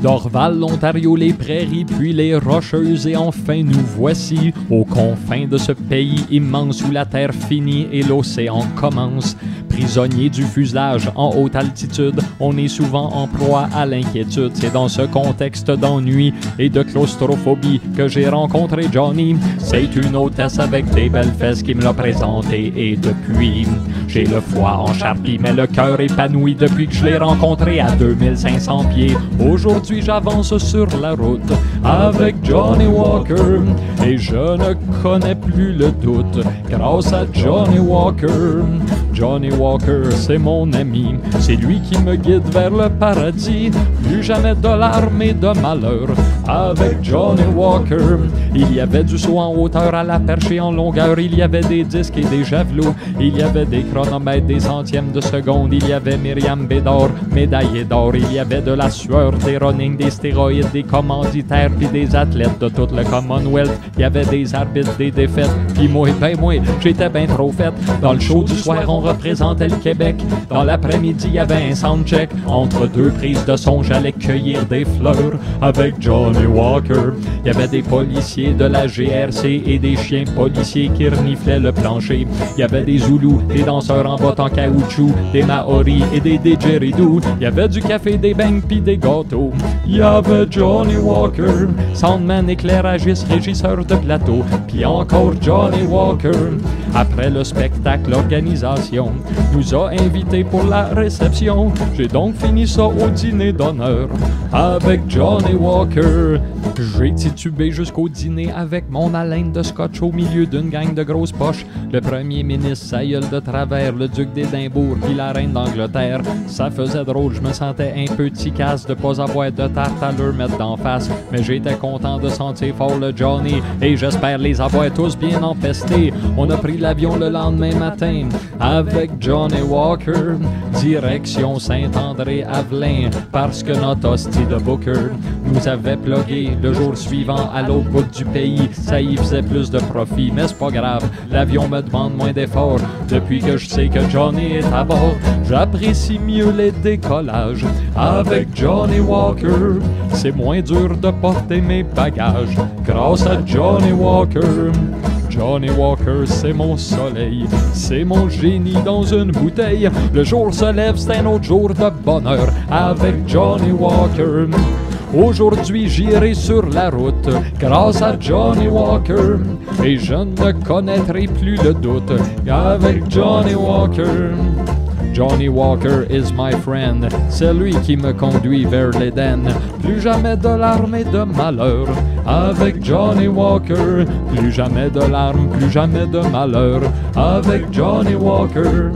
Dorval, l'Ontario, les prairies, puis les Rocheuses, et enfin nous voici aux confins de ce pays immense où la terre finit et l'océan commence. Prisonniers du fuselage en haute altitude, on est souvent en proie à l'inquiétude. C'est dans ce contexte d'ennui et de claustrophobie que j'ai rencontré Johnny. C'est une hôtesse avec des belles fesses qui me l'a présenté et depuis, j'ai le foie en charpie mais le cœur épanoui depuis que je l'ai rencontré à 2500 pieds. Aujourd'hui j'avance sur la route avec Johnny Walker et je ne connais plus le doute grâce à Johnny Walker. Johnny Walker, c'est mon ami, c'est lui qui me guide vers le paradis. Plus jamais de larmes et de malheur avec Johnny Walker. Il y avait du saut en hauteur à la perche et en longueur, il y avait des disques et des javelots, il y avait des chronomètres, des centièmes de seconde, il y avait Myriam Bédard, médaillée d'or, il y avait de la sueur, des running, des stéroïdes, des commanditaires, puis des athlètes de tout le Commonwealth. Il y avait des arbitres, des défaites, puis moi, j'étais ben trop fait. Dans le show du soir, on représentait le Québec. Dans l'après-midi, il y avait un soundcheck. Entre deux prises de son, j'allais cueillir des fleurs avec Johnny Walker. Il y avait des policiers de la GRC et des chiens policiers qui reniflaient le plancher. Il y avait des Zoulous, des danseurs en bottes en caoutchouc, des Maoris et des didgeridoo. Il y avait du café, des beignes pis des gâteaux. Il y avait Johnny Walker, soundman, éclairagiste, régisseur de plateau. Puis encore Johnny Walker. Après le spectacle, l'organisation nous a invités pour la réception. J'ai donc fini ça au dîner d'honneur avec Johnny Walker. J'ai titubé jusqu'au dîner avec mon haleine de scotch au milieu d'une gang de grosses poches. Le premier ministre, sa gueule de travers, le duc d'Édimbourg puis la reine d'Angleterre. Ça faisait drôle, je me sentais un petit casse de pas avoir de tarte à leur mettre d'en face. Mais j'étais content de sentir fort le Johnny et j'espère les avoir tous bien empestés. On a pris l'avion le lendemain matin avec Johnny Walker, direction Saint-André-Avelin, parce que notre hostie de Booker nous avait plugué le jour suivant à l'autre bout du pays. Ça y faisait plus de profit, mais c'est pas grave, l'avion me demande moins d'efforts. Depuis que je sais que Johnny est à bord, j'apprécie mieux les décollages avec Johnny Walker. C'est moins dur de porter mes bagages grâce à Johnny Walker. Johnny Walker, c'est mon soleil, c'est mon génie dans une bouteille. Le jour se lève, c'est un autre jour de bonheur avec Johnny Walker. Aujourd'hui j'irai sur la route grâce à Johnny Walker et je ne connaîtrai plus le doute avec Johnny Walker. Johnny Walker is my friend, c'est lui qui me conduit vers l'Éden. Plus jamais de larmes et de malheur avec Johnny Walker. Plus jamais de larmes, plus jamais de malheur avec Johnny Walker.